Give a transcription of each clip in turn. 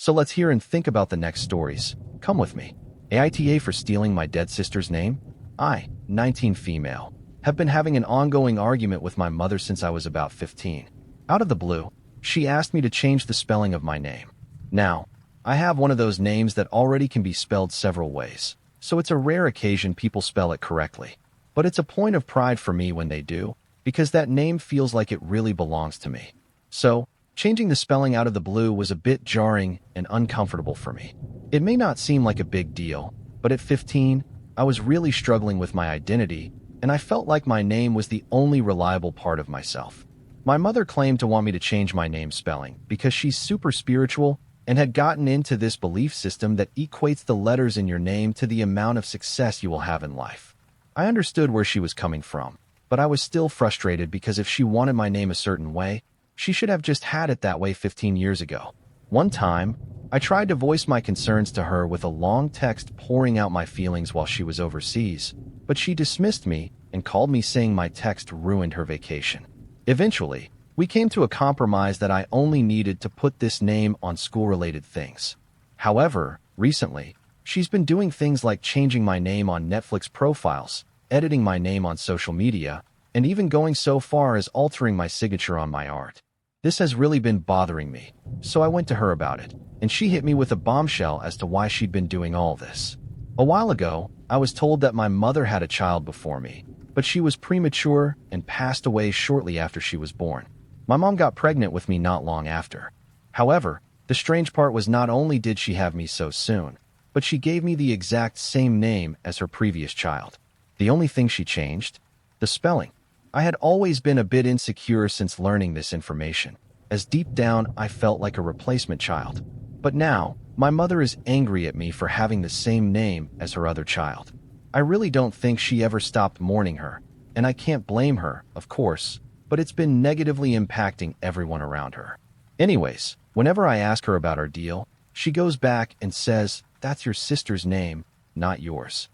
So let's hear and think about the next stories. Come with me. AITA for stealing my dead sister's name? I, 19 female, have been having an ongoing argument with my mother since I was about 15. Out of the blue, she asked me to change the spelling of my name. Now, I have one of those names that already can be spelled several ways, so it's a rare occasion people spell it correctly. But it's a point of pride for me when they do, because that name feels like it really belongs to me. So, changing the spelling out of the blue was a bit jarring and uncomfortable for me. It may not seem like a big deal, but at 15, I was really struggling with my identity, and I felt like my name was the only reliable part of myself. My mother claimed to want me to change my name spelling because she's super spiritual and had gotten into this belief system that equates the letters in your name to the amount of success you will have in life. I understood where she was coming from, but I was still frustrated because if she wanted my name a certain way, she should have just had it that way 15 years ago. One time, I tried to voice my concerns to her with a long text pouring out my feelings while she was overseas, but she dismissed me and called me saying my text ruined her vacation. Eventually, we came to a compromise that I only needed to put this name on school-related things. However, recently, she's been doing things like changing my name on Netflix profiles, editing my name on social media, and even going so far as altering my signature on my art. This has really been bothering me, so I went to her about it, and she hit me with a bombshell as to why she'd been doing all this. A while ago, I was told that my mother had a child before me, but she was premature and passed away shortly after she was born. My mom got pregnant with me not long after. However, the strange part was not only did she have me so soon, but she gave me the exact same name as her previous child. The only thing she changed? The spelling. I had always been a bit insecure since learning this information, as deep down I felt like a replacement child. But now, my mother is angry at me for having the same name as her other child. I really don't think she ever stopped mourning her, and I can't blame her, of course, but it's been negatively impacting everyone around her. Anyways, whenever I ask her about our deal, she goes back and says, "That's your sister's name, not yours."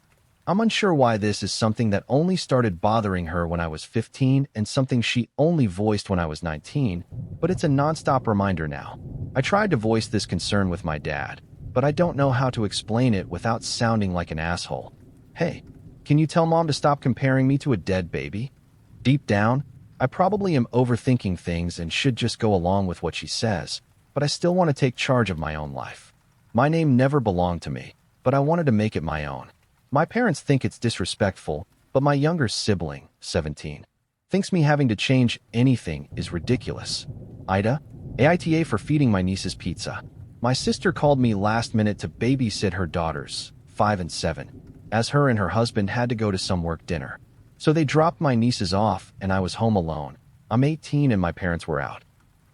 I'm unsure why this is something that only started bothering her when I was 15 and something she only voiced when I was 19, but it's a nonstop reminder now. I tried to voice this concern with my dad, but I don't know how to explain it without sounding like an asshole. Hey, can you tell mom to stop comparing me to a dead baby? Deep down, I probably am overthinking things and should just go along with what she says, but I still want to take charge of my own life. My name never belonged to me, but I wanted to make it my own. My parents think it's disrespectful, but my younger sibling, 17, thinks me having to change anything is ridiculous. AITA, AITA for feeding my nieces pizza. My sister called me last minute to babysit her daughters, 5 and 7, as her and her husband had to go to some work dinner. So they dropped my nieces off and I was home alone. I'm 18 and my parents were out.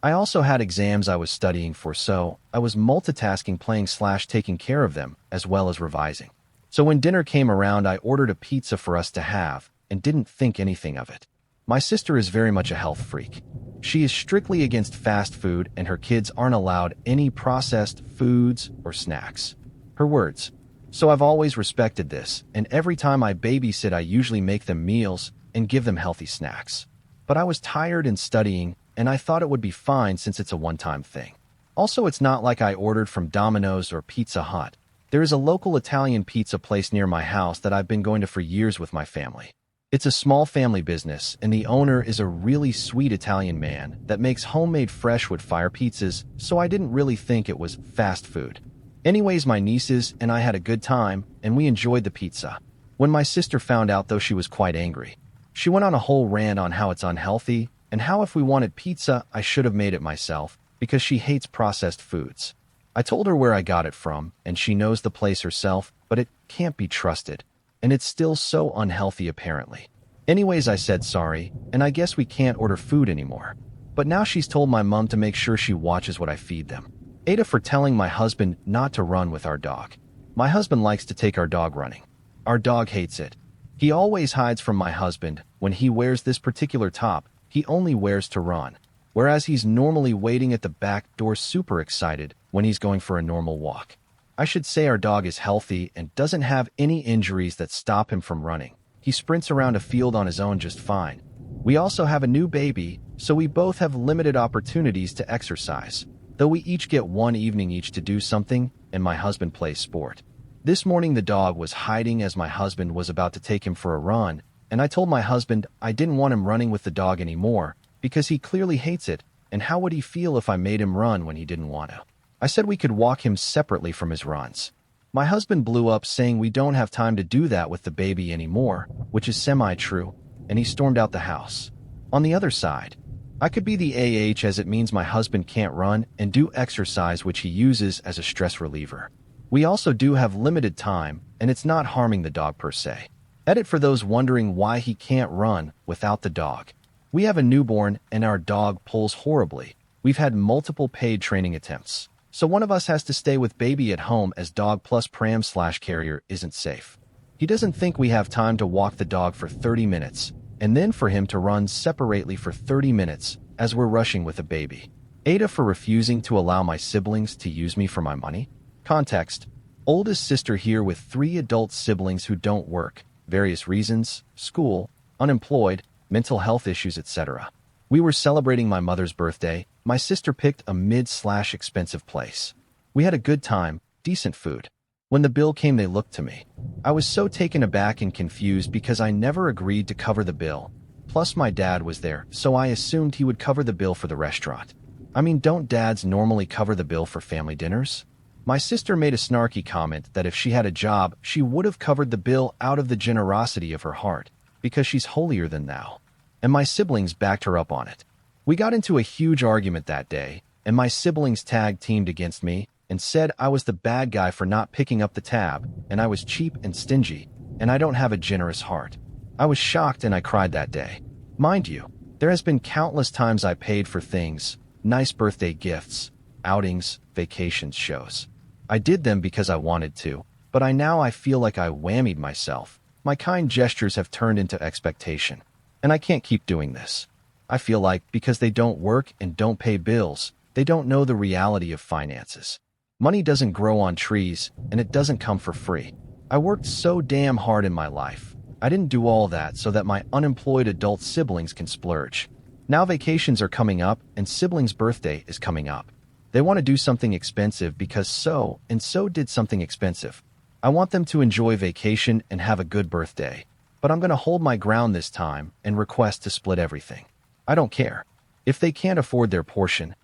I also had exams I was studying for, so I was multitasking playing/taking care of them as well as revising. So when dinner came around, I ordered a pizza for us to have and didn't think anything of it. My sister is very much a health freak. She is strictly against fast food and her kids aren't allowed any processed foods or snacks. Her words. So I've always respected this, and every time I babysit I usually make them meals and give them healthy snacks. But I was tired and studying, and I thought it would be fine since it's a one-time thing. Also, it's not like I ordered from Domino's or Pizza Hut. There is a local Italian pizza place near my house that I've been going to for years with my family. It's a small family business, and the owner is a really sweet Italian man that makes homemade fresh wood fire pizzas, so I didn't really think it was fast food. Anyways, my nieces and I had a good time, and we enjoyed the pizza. When my sister found out, though, she was quite angry. She went on a whole rant on how it's unhealthy, and how if we wanted pizza, I should have made it myself, because she hates processed foods. I told her where I got it from, and she knows the place herself, but it can't be trusted, and it's still so unhealthy apparently. Anyways, I said sorry, and I guess we can't order food anymore. But now she's told my mom to make sure she watches what I feed them. AITA for telling my husband not to run with our dog. My husband likes to take our dog running. Our dog hates it. He always hides from my husband. When he wears this particular top, he only wears to run, whereas he's normally waiting at the back door super excited when he's going for a normal walk. I should say our dog is healthy and doesn't have any injuries that stop him from running. He sprints around a field on his own just fine. We also have a new baby, so we both have limited opportunities to exercise. though we each get one evening each to do something, and my husband plays sport. This morning the dog was hiding as my husband was about to take him for a run, and I told my husband I didn't want him running with the dog anymore because he clearly hates it, and how would he feel if I made him run when he didn't want to? I said we could walk him separately from his runs. My husband blew up saying we don't have time to do that with the baby anymore, which is semi-true, and he stormed out the house. On the other side, I could be the as it means my husband can't run and do exercise which he uses as a stress reliever. We also do have limited time, and it's not harming the dog per se. Edit for those wondering why he can't run without the dog. We have a newborn and our dog pulls horribly. We've had multiple paid training attempts. So one of us has to stay with baby at home as dog plus pram/carrier isn't safe. He doesn't think we have time to walk the dog for 30 minutes, and then for him to run separately for 30 minutes as we're rushing with a baby. AITA for refusing to allow my siblings to use me for my money. Context: oldest sister here with 3 adult siblings who don't work, various reasons, school, unemployed, mental health issues, etc. We were celebrating my mother's birthday. My sister picked a mid/expensive place. We had a good time, decent food. When the bill came, they looked to me. I was so taken aback and confused because I never agreed to cover the bill. Plus my dad was there, so I assumed he would cover the bill for the restaurant. I mean, don't dads normally cover the bill for family dinners? My sister made a snarky comment that if she had a job, she would have covered the bill out of the generosity of her heart, because she's holier than thou. And my siblings backed her up on it. We got into a huge argument that day, and my siblings tag-teamed against me and said I was the bad guy for not picking up the tab, and I was cheap and stingy, and I don't have a generous heart. I was shocked and I cried that day. Mind you, there has been countless times I paid for things, nice birthday gifts, outings, vacations, shows. I did them because I wanted to, but I feel like I whammied myself. My kind gestures have turned into expectation, and I can't keep doing this. I feel like because they don't work and don't pay bills, they don't know the reality of finances. Money doesn't grow on trees, and it doesn't come for free. I worked so damn hard in my life. I didn't do all that so that my unemployed adult siblings can splurge. Now vacations are coming up, and siblings' birthday is coming up. They want to do something expensive because so did something expensive. I want them to enjoy vacation and have a good birthday, but I'm going to hold my ground this time and request to split everything. I don't care. If they can't afford their portion,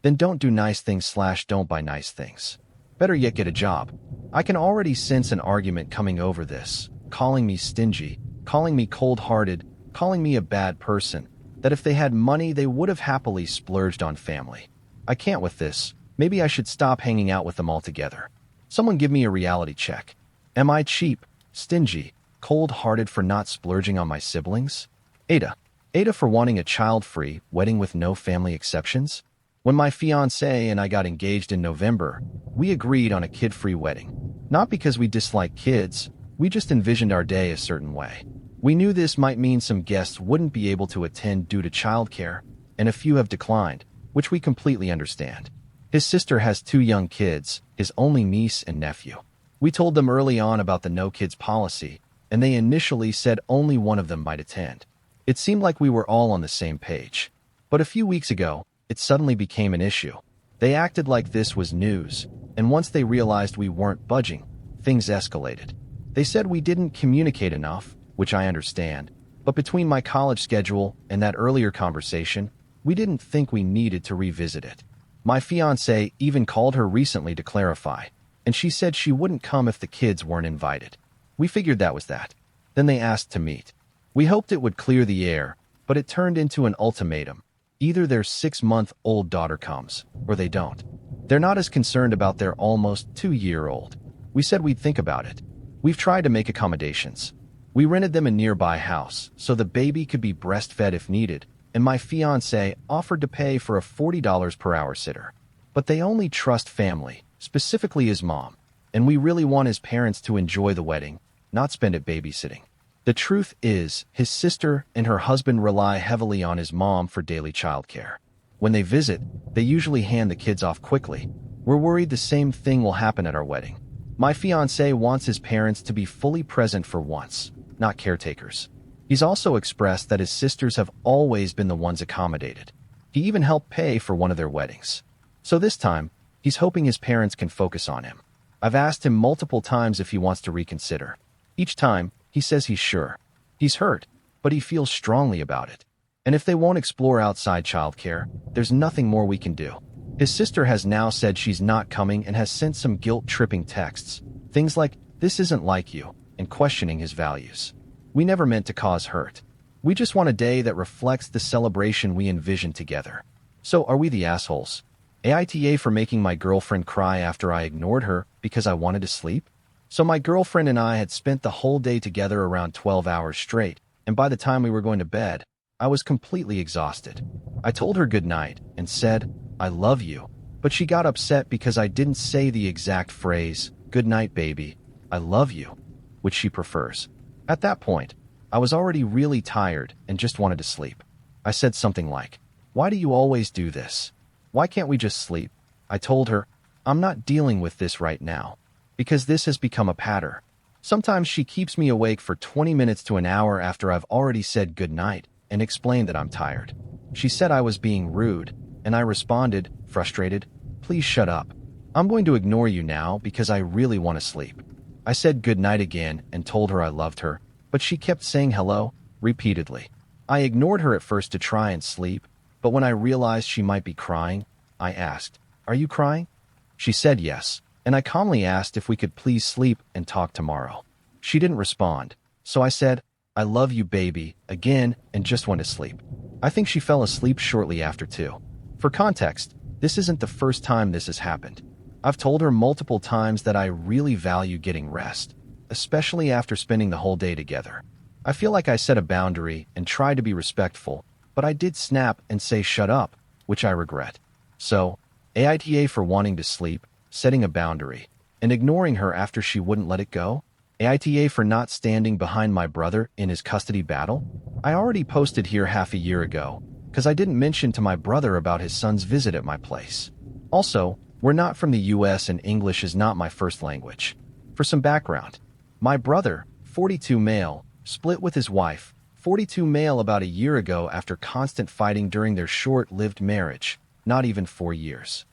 then don't do nice things/don't buy nice things. Better yet, get a job. I can already sense an argument coming over this, calling me stingy, calling me cold-hearted, calling me a bad person, that if they had money they would have happily splurged on family. I can't with this. Maybe I should stop hanging out with them altogether. Someone give me a reality check. Am I cheap, stingy, cold-hearted for not splurging on my siblings? AITA for wanting a child-free wedding with no family exceptions? When my fiancé and I got engaged in November, we agreed on a kid-free wedding. Not because we dislike kids, we just envisioned our day a certain way. We knew this might mean some guests wouldn't be able to attend due to childcare, and a few have declined, which we completely understand. His sister has 2 young kids, his only niece and nephew. We told them early on about the no-kids policy, and they initially said only one of them might attend. It seemed like we were all on the same page. But a few weeks ago, it suddenly became an issue. They acted like this was news, and once they realized we weren't budging, things escalated. They said we didn't communicate enough, which I understand, but between my college schedule and that earlier conversation, we didn't think we needed to revisit it. My fiancé even called her recently to clarify, and she said she wouldn't come if the kids weren't invited. We figured that was that. Then they asked to meet. We hoped it would clear the air, but it turned into an ultimatum. Either their 6-month-old daughter comes, or they don't. They're not as concerned about their almost 2-year-old. We said we'd think about it. We've tried to make accommodations. We rented them a nearby house, so the baby could be breastfed if needed, and my fiancé offered to pay for a $40 per hour sitter. But they only trust family, specifically his mom, and we really want his parents to enjoy the wedding, not spend it babysitting. The truth is, his sister and her husband rely heavily on his mom for daily childcare. When they visit, they usually hand the kids off quickly. We're worried the same thing will happen at our wedding. My fiancé wants his parents to be fully present for once, not caretakers. He's also expressed that his sisters have always been the ones accommodated. He even helped pay for one of their weddings. So this time, he's hoping his parents can focus on him. I've asked him multiple times if he wants to reconsider. Each time, he says he's sure. He's hurt, but he feels strongly about it. And if they won't explore outside childcare, there's nothing more we can do. His sister has now said she's not coming and has sent some guilt-tripping texts. Things like, "This isn't like you," and questioning his values. We never meant to cause hurt. We just want a day that reflects the celebration we envisioned together. So are we the assholes? AITA for making my girlfriend cry after I ignored her because I wanted to sleep? So my girlfriend and I had spent the whole day together around 12 hours straight, and by the time we were going to bed, I was completely exhausted. I told her goodnight and said, "I love you," but she got upset because I didn't say the exact phrase, "Good night, baby, I love you," which she prefers. At that point, I was already really tired and just wanted to sleep. I said something like, "Why do you always do this? Why can't we just sleep?" I told her, "I'm not dealing with this right now, because this has become a pattern. Sometimes she keeps me awake for 20 minutes to an hour after I've already said goodnight and explained that I'm tired." She said I was being rude, and I responded, frustrated, "Please shut up. I'm going to ignore you now because I really want to sleep." I said goodnight again and told her I loved her, but she kept saying hello, repeatedly. I ignored her at first to try and sleep, but when I realized she might be crying, I asked, "Are you crying?" She said yes, and I calmly asked if we could please sleep and talk tomorrow. She didn't respond, so I said, "I love you, baby," again, and just went to sleep. I think she fell asleep shortly after too. For context, this isn't the first time this has happened. I've told her multiple times that I really value getting rest, especially after spending the whole day together. I feel like I set a boundary and tried to be respectful, but I did snap and say shut up, which I regret. So, AITA for wanting to sleep, setting a boundary, and ignoring her after she wouldn't let it go? AITA for not standing behind my brother in his custody battle? I already posted here half a year ago, because I didn't mention to my brother about his son's visit at my place. Also, we're not from the US and English is not my first language. For some background, my brother, 42 male, split with his wife, 42 male about a year ago after constant fighting during their short-lived marriage, not even 4 years.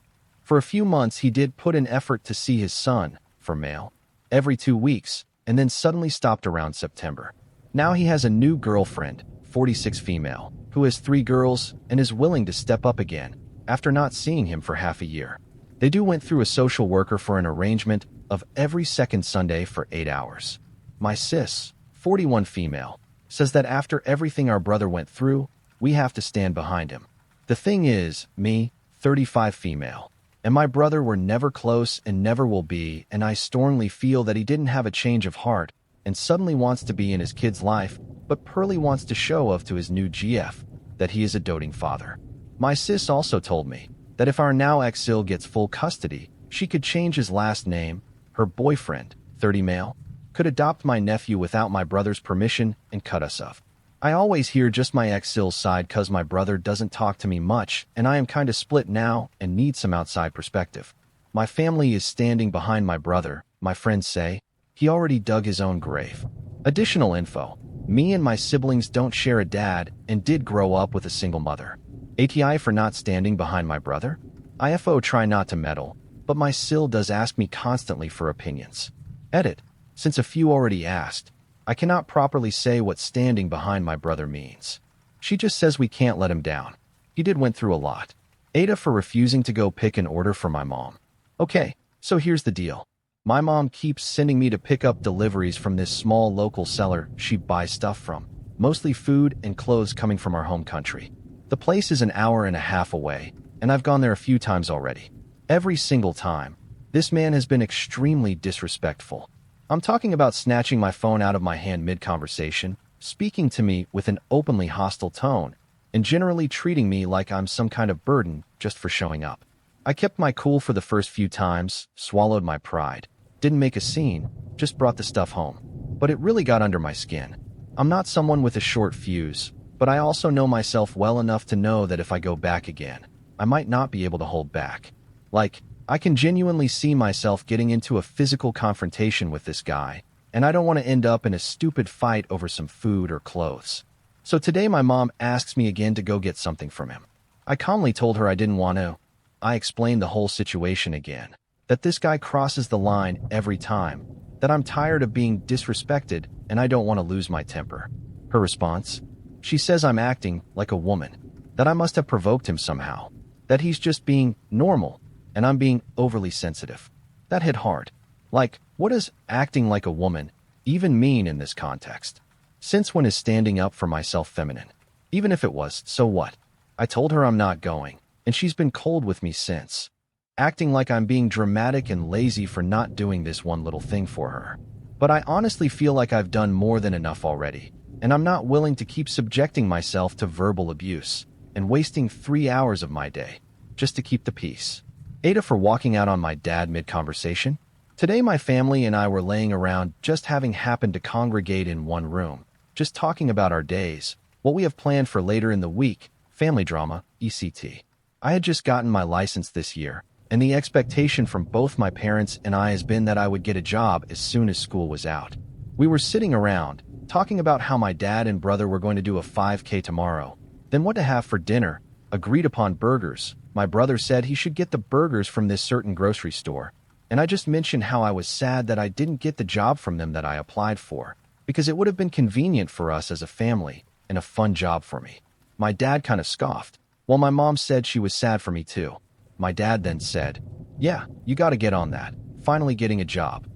For a few months he did put in effort to see his son, for male, every 2 weeks, and then suddenly stopped around September. Now he has a new girlfriend, 46 female, who has 3 girls and is willing to step up again, after not seeing him for half a year. They went through a social worker for an arrangement of every second Sunday for 8 hours. My sis, 41 female, says that after everything our brother went through, we have to stand behind him. The thing is, me, 35 female, and my brother were never close and never will be, and I strongly feel that he didn't have a change of heart and suddenly wants to be in his kid's life, but Pearly wants to show off to his new GF that he is a doting father. My sis also told me that if our now ex-il gets full custody, she could change his last name, her boyfriend, 30 male, could adopt my nephew without my brother's permission and cut us off. I always hear just my ex-il's side cause my brother doesn't talk to me much and I am kinda split now and need some outside perspective. My family is standing behind my brother, my friends say. He already dug his own grave. Additional info. Me and my siblings don't share a dad and did grow up with a single mother. ATI for not standing behind my brother? IFO try not to meddle, but my sil does ask me constantly for opinions. Edit. Since a few already asked, I cannot properly say what standing behind my brother means. She just says we can't let him down. He went through a lot. AITA for refusing to go pick an order for my mom. Okay, so here's the deal. My mom keeps sending me to pick up deliveries from this small local seller she buys stuff from, mostly food and clothes coming from our home country. The place is an hour and a half away, and I've gone there a few times already. Every single time, this man has been extremely disrespectful. I'm talking about snatching my phone out of my hand mid-conversation, speaking to me with an openly hostile tone, and generally treating me like I'm some kind of burden just for showing up. I kept my cool for the first few times, swallowed my pride, didn't make a scene, just brought the stuff home. But it really got under my skin. I'm not someone with a short fuse, but I also know myself well enough to know that if I go back again, I might not be able to hold back. Like, I can genuinely see myself getting into a physical confrontation with this guy, and I don't want to end up in a stupid fight over some food or clothes. So today my mom asks me again to go get something from him. I calmly told her I didn't want to. I explained the whole situation again. That this guy crosses the line every time. That I'm tired of being disrespected and I don't want to lose my temper. Her response? She says I'm acting like a woman. That I must have provoked him somehow. That he's just being normal and I'm being overly sensitive. That hit hard. Like, what does acting like a woman even mean in this context? Since when is standing up for myself feminine? Even if it was, so what? I told her I'm not going, and she's been cold with me since, acting like I'm being dramatic and lazy for not doing this one little thing for her. But I honestly feel like I've done more than enough already, and I'm not willing to keep subjecting myself to verbal abuse and wasting 3 hours of my day just to keep the peace. AITA for walking out on my dad mid-conversation. Today my family and I were laying around just having happened to congregate in one room, just talking about our days, what we have planned for later in the week, family drama, etc. I had just gotten my license this year, and the expectation from both my parents and I has been that I would get a job as soon as school was out. We were sitting around, talking about how my dad and brother were going to do a 5K tomorrow, then what to have for dinner, agreed upon burgers. My brother said he should get the burgers from this certain grocery store, and I just mentioned how I was sad that I didn't get the job from them that I applied for, because it would have been convenient for us as a family and a fun job for me. My dad kind of scoffed, while my mom said she was sad for me too. My dad then said, "Yeah, you gotta get on that, finally getting a job."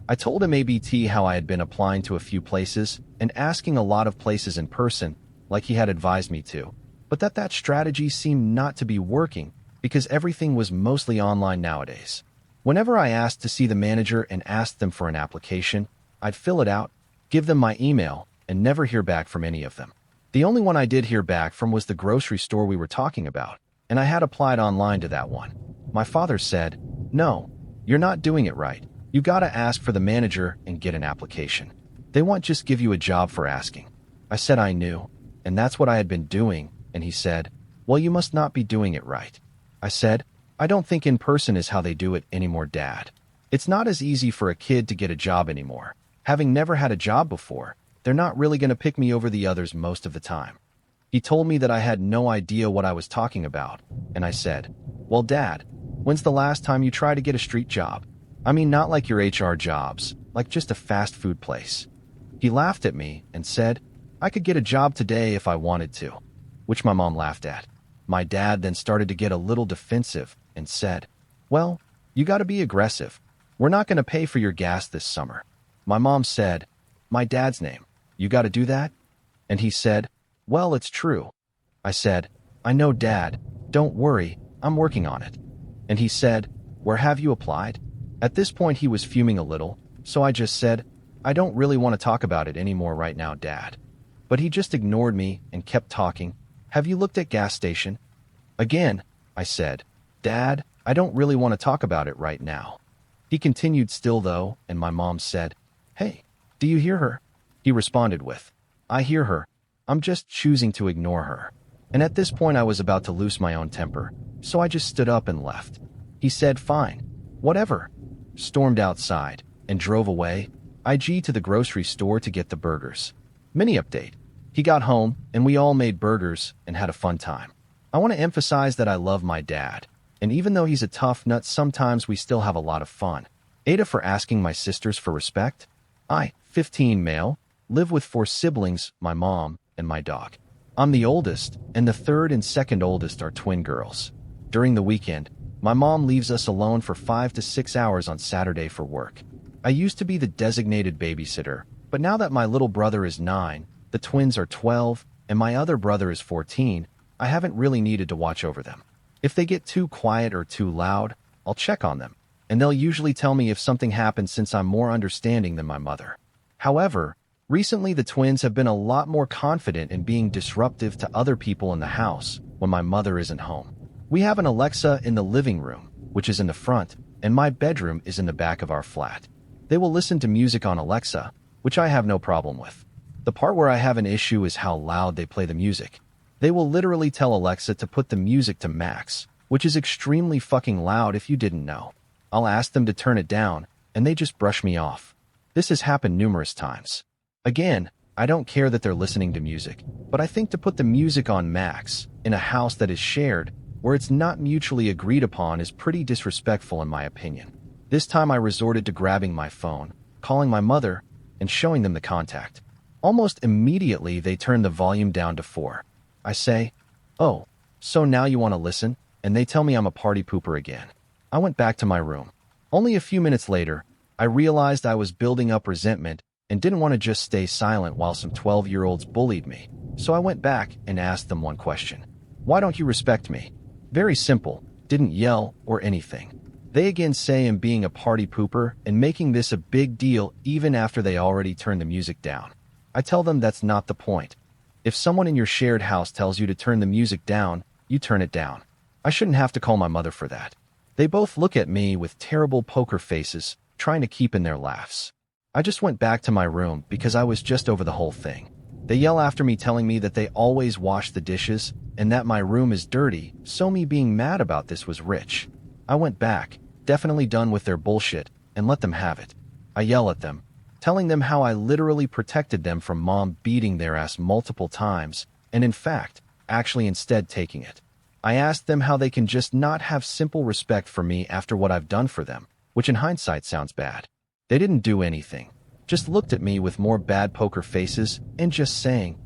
I told him ABT how I had been applying to a few places and asking a lot of places in person, like he had advised me to, but that strategy seemed not to be working because everything was mostly online nowadays. Whenever I asked to see the manager and asked them for an application, I'd fill it out, give them my email, and never hear back from any of them. The only one I did hear back from was the grocery store we were talking about, and I had applied online to that one. My father said, "No, you're not doing it right. You gotta ask for the manager and get an application. They won't just give you a job for asking." I said I knew, and that's what I had been doing, and he said, "Well, you must not be doing it right." I said, "I don't think in person is how they do it anymore, Dad. It's not as easy for a kid to get a job anymore. Having never had a job before, they're not really going to pick me over the others most of the time." He told me that I had no idea what I was talking about, and I said, "Well, Dad, when's the last time you tried to get a street job? I mean, not like your HR jobs, like just a fast food place." He laughed at me and said, "I could get a job today if I wanted to," which my mom laughed at. My dad then started to get a little defensive and said, "Well, you got to be aggressive. We're not going to pay for your gas this summer." My mom said, "My dad's name. You got to do that?" And he said, "Well, it's true." I said, "I know, Dad. Don't worry. I'm working on it." And he said, "Where have you applied?" At this point, he was fuming a little, so I just said, "I don't really want to talk about it anymore right now, Dad." But he just ignored me and kept talking. "Have you looked at gas station?" Again, I said, "Dad, I don't really want to talk about it right now." He continued still though, and my mom said, "Hey, do you hear her?" He responded with, "I hear her. I'm just choosing to ignore her." And at this point I was about to lose my own temper, so I just stood up and left. He said, "Fine, whatever," stormed outside, and drove away, IG to the grocery store to get the burgers. Mini update. He got home, and we all made burgers and had a fun time. I want to emphasize that I love my dad, and even though he's a tough nut, sometimes we still have a lot of fun. AITA for asking my sisters for respect. I, 15 male, live with 4 siblings, my mom, and my dog. I'm the oldest, and the third and second oldest are twin girls. During the weekend, my mom leaves us alone for 5 to 6 hours on Saturday for work. I used to be the designated babysitter, but now that my little brother is 9, the twins are 12, and my other brother is 14, I haven't really needed to watch over them. If they get too quiet or too loud, I'll check on them, and they'll usually tell me if something happens since I'm more understanding than my mother. However, recently the twins have been a lot more confident in being disruptive to other people in the house when my mother isn't home. We have an Alexa in the living room, which is in the front, and my bedroom is in the back of our flat. They will listen to music on Alexa, which I have no problem with. The part where I have an issue is how loud they play the music. They will literally tell Alexa to put the music to max, which is extremely fucking loud if you didn't know. I'll ask them to turn it down, and they just brush me off. This has happened numerous times. Again, I don't care that they're listening to music, but I think to put the music on max in a house that is shared where it's not mutually agreed upon is pretty disrespectful in my opinion. This time I resorted to grabbing my phone, calling my mother, and showing them the contact. Almost immediately, they turned the volume down to 4. I say, "Oh, so now you want to listen?" And they tell me I'm a party pooper again. I went back to my room. Only a few minutes later, I realized I was building up resentment and didn't want to just stay silent while some 12-year-olds bullied me. So I went back and asked them one question. "Why don't you respect me?" Very simple, didn't yell or anything. They again say I'm being a party pooper and making this a big deal even after they already turned the music down. I tell them that's not the point. If someone in your shared house tells you to turn the music down, you turn it down. I shouldn't have to call my mother for that. They both look at me with terrible poker faces, trying to keep in their laughs. I just went back to my room because I was just over the whole thing. They yell after me telling me that they always wash the dishes and that my room is dirty, so me being mad about this was rich. I went back, definitely done with their bullshit, and let them have it. I yell at them, telling them how I literally protected them from mom beating their ass multiple times, and in fact, actually instead taking it. I asked them how they can just not have simple respect for me after what I've done for them, which in hindsight sounds bad. They didn't do anything, just looked at me with more bad poker faces and just saying,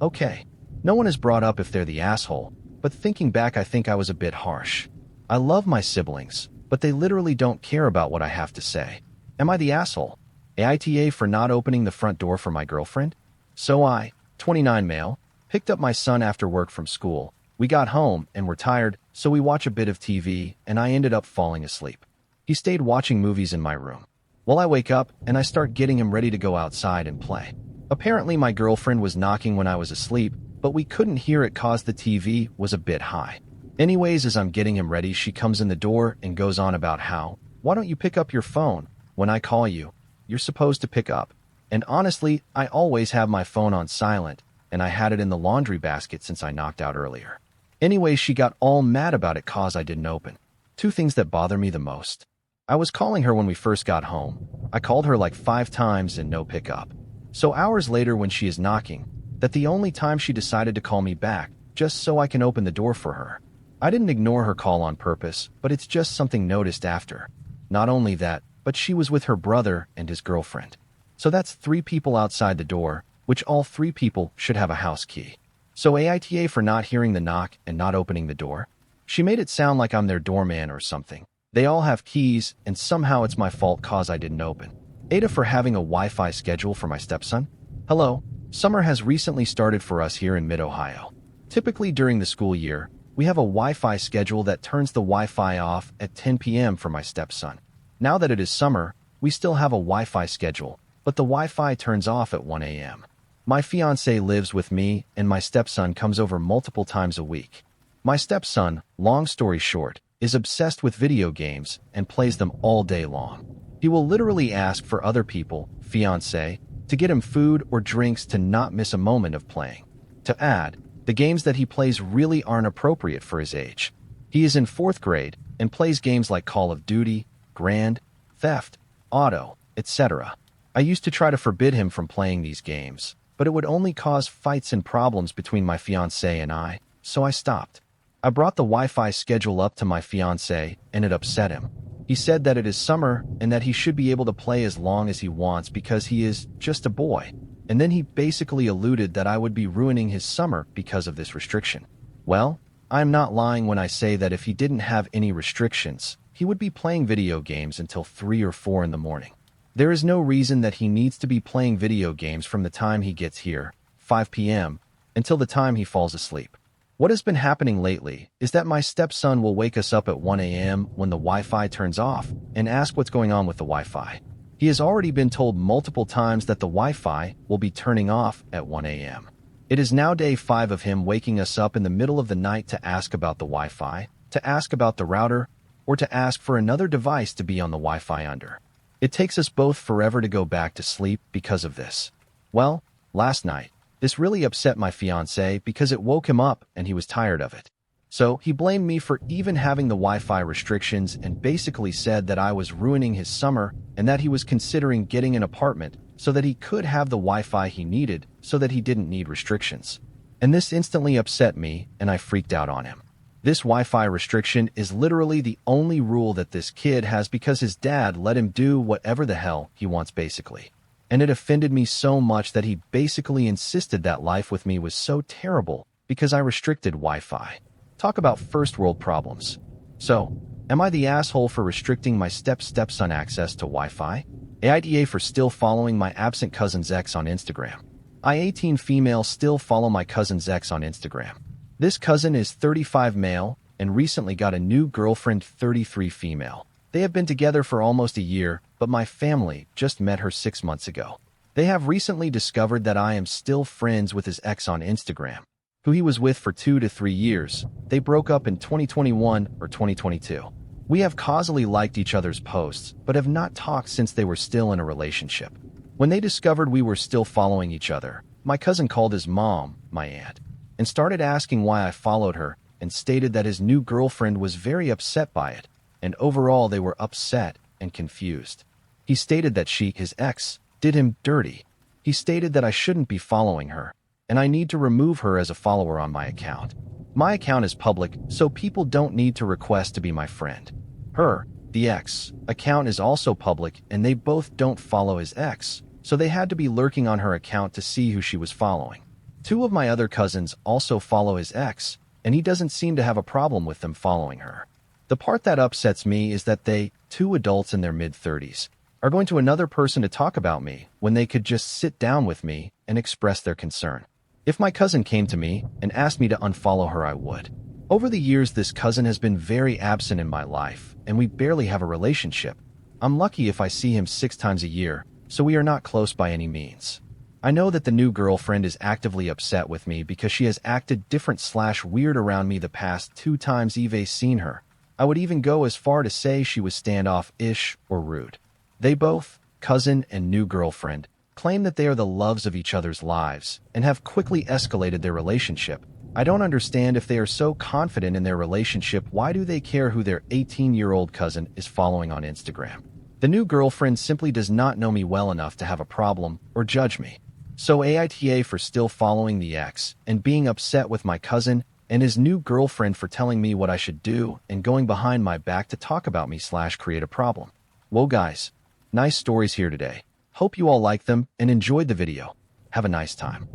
"Okay." No one has brought up if they're the asshole, but thinking back I think I was a bit harsh. I love my siblings, but they literally don't care about what I have to say. Am I the asshole? AITA for not opening the front door for my girlfriend? So I, 29 male, picked up my son after work from school. We got home and were tired, so we watch a bit of TV and I ended up falling asleep. He stayed watching movies in my room. Well, I wake up and I start getting him ready to go outside and play. Apparently my girlfriend was knocking when I was asleep, but we couldn't hear it cause the TV was a bit high. Anyways, as I'm getting him ready, she comes in the door and goes on about how, "Why don't you pick up your phone? When I call you, you're supposed to pick up." And honestly, I always have my phone on silent, and I had it in the laundry basket since I knocked out earlier. Anyways, she got all mad about it cause I didn't open. 2 things that bother me the most. I was calling her when we first got home. I called her like 5 times and no pickup. So hours later when she is knocking, that the only time she decided to call me back, just so I can open the door for her. I didn't ignore her call on purpose, but it's just something noticed after. Not only that, but she was with her brother and his girlfriend. So that's 3 people outside the door, which all 3 people should have a house key. So AITA for not hearing the knock and not opening the door? She made it sound like I'm their doorman or something. They all have keys, and somehow it's my fault cause I didn't open. AITA for having a Wi-Fi schedule for my stepson? Hello, summer has recently started for us here in Mid-Ohio. Typically during the school year, we have a Wi-Fi schedule that turns the Wi-Fi off at 10 p.m. for my stepson. Now that it is summer, we still have a Wi-Fi schedule, but the Wi-Fi turns off at 1 a.m. My fiancé lives with me and my stepson comes over multiple times a week. My stepson, long story short, is obsessed with video games and plays them all day long. He will literally ask for other people, fiancé, to get him food or drinks to not miss a moment of playing. To add, the games that he plays really aren't appropriate for his age. He is in 4th grade and plays games like Call of Duty, Grand Theft Auto, etc. I used to try to forbid him from playing these games, but it would only cause fights and problems between my fiancé and I, so I stopped. I brought the Wi-Fi schedule up to my fiancé and it upset him. He said that it is summer and that he should be able to play as long as he wants because he is just a boy. And then he basically alluded that I would be ruining his summer because of this restriction. Well, I'm not lying when I say that if he didn't have any restrictions, he would be playing video games until 3 or 4 in the morning. There is no reason that he needs to be playing video games from the time he gets here, 5 p.m., until the time he falls asleep. What has been happening lately is that my stepson will wake us up at 1 a.m. when the Wi-Fi turns off and ask what's going on with the Wi-Fi. He has already been told multiple times that the Wi-Fi will be turning off at 1 a.m. It is now day 5 of him waking us up in the middle of the night to ask about the Wi-Fi, to ask about the router, or to ask for another device to be on the Wi-Fi under. It takes us both forever to go back to sleep because of this. Well, last night, this really upset my fiancé because it woke him up and he was tired of it. So he blamed me for even having the Wi-Fi restrictions and basically said that I was ruining his summer and that he was considering getting an apartment so that he could have the Wi-Fi he needed so that he didn't need restrictions. And this instantly upset me and I freaked out on him. This Wi-Fi restriction is literally the only rule that this kid has because his dad let him do whatever the hell he wants basically. And it offended me so much that he basically insisted that life with me was so terrible because I restricted Wi-Fi. Talk about first world problems. So, am I the asshole for restricting my stepson access to Wi-Fi? AITA for still following my absent cousin's ex on Instagram. I 18 female still follow my cousin's ex on Instagram. This cousin is 35 male and recently got a new girlfriend 33 female. They have been together for almost a year, but my family just met her 6 months ago. They have recently discovered that I am still friends with his ex on Instagram, who he was with for 2 to 3 years. They broke up in 2021 or 2022. We have causally liked each other's posts, but have not talked since they were still in a relationship. When they discovered we were still following each other, my cousin called his mom, my aunt, and started asking why I followed her and stated that his new girlfriend was very upset by it, and overall they were upset and confused. He stated that she, his ex, did him dirty. He stated that I shouldn't be following her, and I need to remove her as a follower on my account. My account is public, so people don't need to request to be my friend. Her, the ex, account is also public, and they both don't follow his ex, so they had to be lurking on her account to see who she was following. 2 of my other cousins also follow his ex, and he doesn't seem to have a problem with them following her. The part that upsets me is that they, 2 adults in their mid-30s, are going to another person to talk about me when they could just sit down with me and express their concern. If my cousin came to me and asked me to unfollow her, I would. Over the years, this cousin has been very absent in my life, and we barely have a relationship. I'm lucky if I see him 6 times a year, so we are not close by any means. I know that the new girlfriend is actively upset with me because she has acted different/weird around me the past 2 times Eve's seen her. I would even go as far to say she was standoff-ish or rude. They both, cousin and new girlfriend, claim that they are the loves of each other's lives and have quickly escalated their relationship. I don't understand if they are so confident in their relationship, why do they care who their 18-year-old cousin is following on Instagram? The new girlfriend simply does not know me well enough to have a problem or judge me. So AITA for still following the ex and being upset with my cousin and his new girlfriend for telling me what I should do and going behind my back to talk about me/create a problem. Whoa guys, nice stories here today. Hope you all liked them and enjoyed the video. Have a nice time.